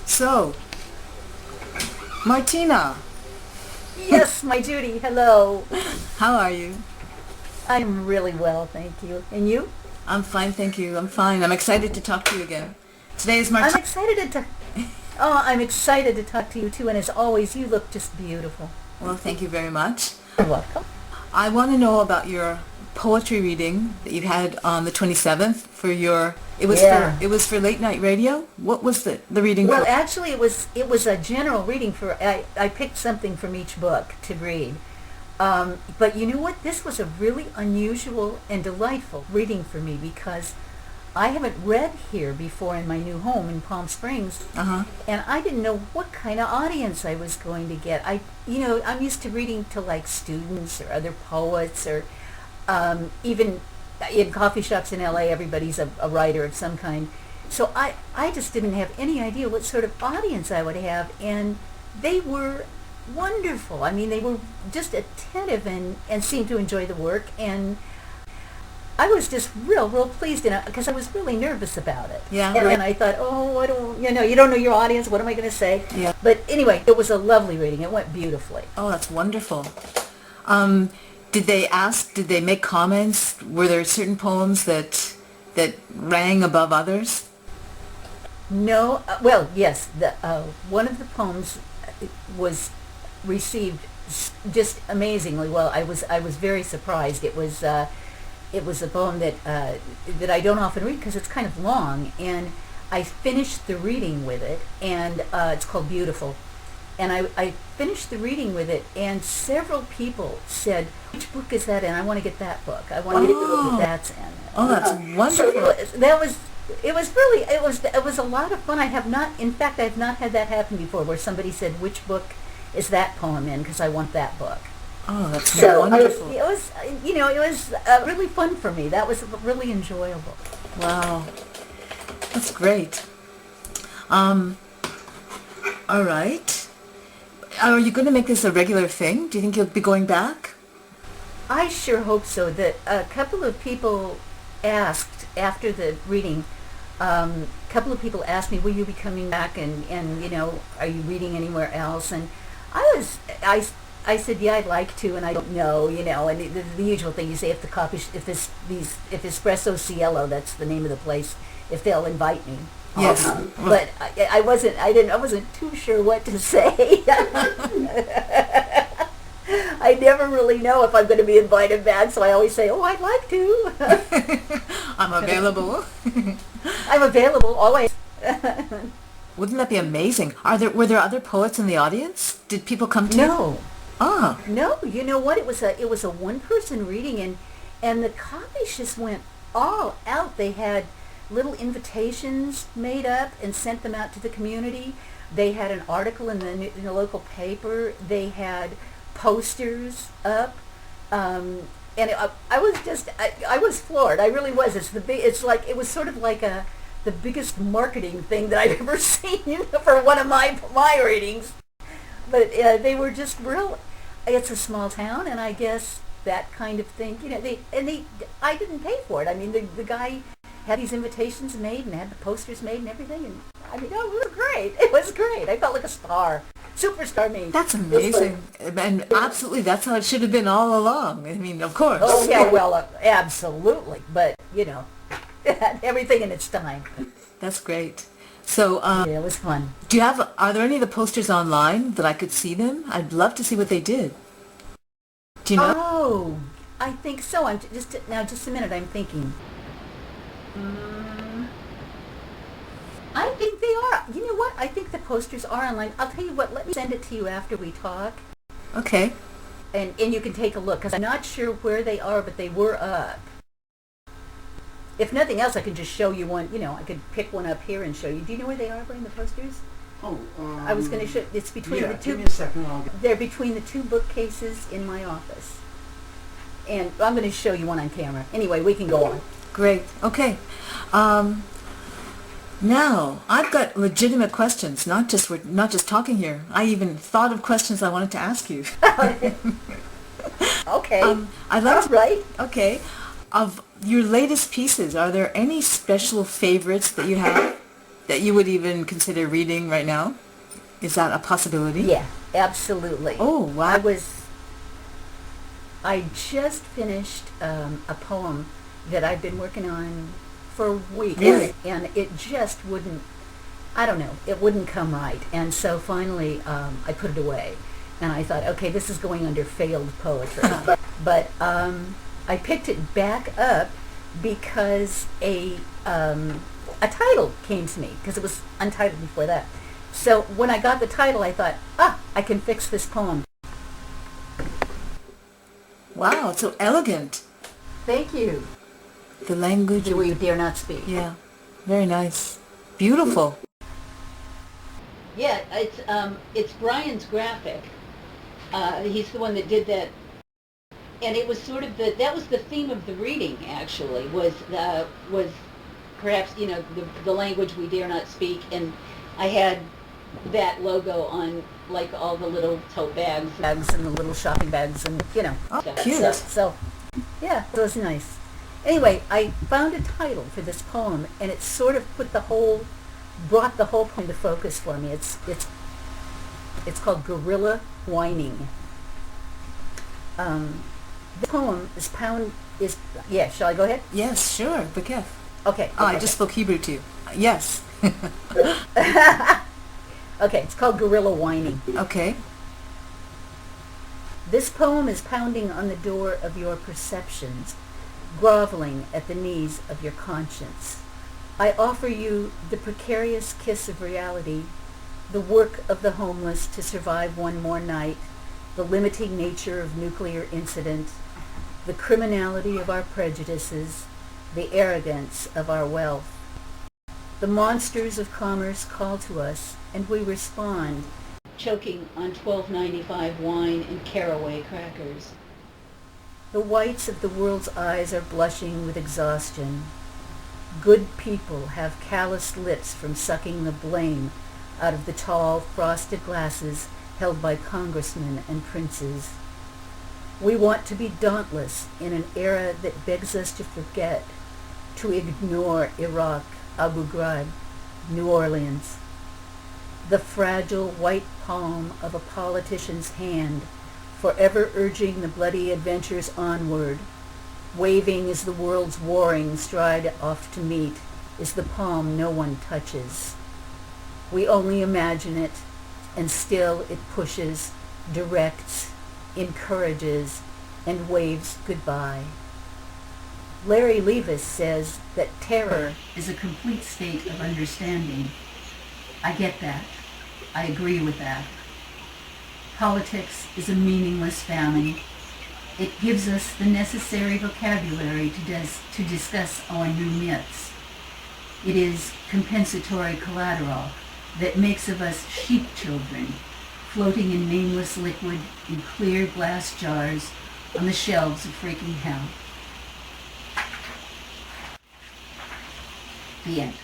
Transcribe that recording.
So, Martina, Yes, my Judy, hello. how are you? I'm really well, thank you. And you? I'm fine, thank you. I'm fine. I'm excited to talk to you again. Today is I'm Martina. excited to I'm excited to talk to you too, and as always, you look just beautiful. Well, thank you very much. You're welcome. I want to know about your poetry reading that you had on the 27th for your. Yeah. It was for late night radio. What was the reading Well, for? actually, it was a general reading for. I picked something from each book to read. But you know what? This was a really unusual and delightful reading for me because I haven't read here before in my new home in Palm Springs, Uh-huh. and I didn't know what kind of audience I was going to get. I'm used to reading to like students or other poets or even in coffee shops in LA, everybody's a writer of some kind. So I just didn't have any idea what sort of audience I would have, and they were wonderful. I mean, they were just attentive and seemed to enjoy the work, and I was just real pleased, because I was really nervous about it. Yeah. And I thought, oh, you don't know your audience. What am I going to say? Yeah. But anyway, it was a lovely reading. It went beautifully. Oh, that's wonderful. Did they make comments? Were there certain poems that rang above others? No, well, yes. One of the poems was received just amazingly well. I was very surprised. It was a poem that I don't often read because it's kind of long, and I finished the reading with it, and it's called Beautiful. And I finished the reading with it, and several people said, "Which book is that in? I want to get that book. I want to get the book that that's in." Oh, that's wonderful. It was a lot of fun. In fact, I have not had that happen before, where somebody said, "Which book is that poem in? Because I want that book." Oh, that's So wonderful. it was really fun for me. That was really enjoyable. Wow. That's great. All right. Are you going to make this a regular thing? Do you think you'll be going back? I sure hope so. That a couple of people asked after the reading. A couple of people asked me, "Will you be coming back? And are you reading anywhere else?" And I said, "Yeah, I'd like to," and I don't know, and the usual thing you say, if if Espresso Cielo, that's the name of the place, if they'll invite me. Yes. But I wasn't too sure what to say. I never really know if I'm going to be invited back, so I always say, "Oh, I'd like to." I'm available. I'm available always. Wouldn't that be amazing? Were there other poets in the audience? Did people come to you? No. Ah. No, you know what? It was a one-person reading, and the copies just went all out. They had little invitations made up and sent them out to the community. They had an article in the local paper. They had posters up, and I was floored. I really was. It was sort of like the biggest marketing thing that I've ever seen, for one of my readings. But they were just real. It's a small town, and I guess that kind of thing. I didn't pay for it. I mean, the guy had these invitations made and had the posters made and everything, and I mean, oh, it was great. It was great. I felt like a star, superstar me. That's amazing. And absolutely, that's how it should have been all along. I mean, of course. Oh yeah, well, absolutely. But everything in its time. That's great. So, Yeah, it was fun. are there any of the posters online that I could see them? I'd love to see what they did. Do you know? Oh, I think so. I'm just a minute. I'm thinking. I think they are. You know what? I think the posters are online. I'll tell you what. Let me send it to you after we talk, Okay. and you can take a look, because I'm not sure where they are, but they were up. If nothing else, I can just show you one. I could pick one up here and show you. Do you know where they are, Brian, the posters? Oh, I was going to show. It's between the two. Give me a second. I'll get. They're between the two bookcases in my office, and I'm going to show you one on camera. Anyway, we can go on. Great. Okay. Now, I've got legitimate questions, we're not just talking here. I even thought of questions I wanted to ask you. Okay. I'd like All right. Okay. Of your latest pieces, are there any special favorites that you have? that you would even consider reading right now? Is that a possibility? Yeah, absolutely. Oh, wow. I just finished a poem that I've been working on for weeks. Really? And it just wouldn't, I don't know, it wouldn't come right. And so finally I put it away. And I thought, okay, this is going under failed poetry. But I picked it back up because a title came to me, because it was untitled before that. So when I got the title, I thought, I can fix this poem. Wow, it's so elegant. Thank you. The language. We dare not speak. Yeah, very nice. Beautiful. Yeah, it's Brian's graphic. He's the one that did that, and it was sort of that was the theme of the reading. Actually, was perhaps the language we dare not speak, and I had that logo on like all the little tote bags and the little shopping bags and Oh, stuff. cute. So yeah, it was nice. Anyway, I found a title for this poem, and it sort of brought the whole poem to focus for me. It's called Gorilla Whining. The poem is yeah. Shall I go ahead? Yes, sure. Bekef. Okay. Oh, I just spoke Hebrew to you. Yes. Okay, it's called Gorilla Whining. Okay. This poem is pounding on the door of your perceptions, groveling at the knees of your conscience. I offer you the precarious kiss of reality, the work of the homeless to survive one more night, the limiting nature of nuclear incident, the criminality of our prejudices, the arrogance of our wealth. The monsters of commerce call to us, and we respond, choking on $12.95 wine and caraway crackers. The whites of the world's eyes are blushing with exhaustion. Good people have calloused lips from sucking the blame out of the tall, frosted glasses held by congressmen and princes. We want to be dauntless in an era that begs us to forget, to ignore Iraq, Abu Ghraib, New Orleans. The fragile white palm of a politician's hand, forever urging the bloody adventures onward, waving as the world's warring stride off to meet, is the palm no one touches. We only imagine it, and still it pushes, directs, encourages, and waves goodbye. Larry Levis says that terror is a complete state of understanding. I get that. I agree with that. Politics is a meaningless famine. It gives us the necessary vocabulary to discuss our new myths. It is compensatory collateral that makes of us sheep children, floating in nameless liquid in clear glass jars on the shelves of freaking hell. The end.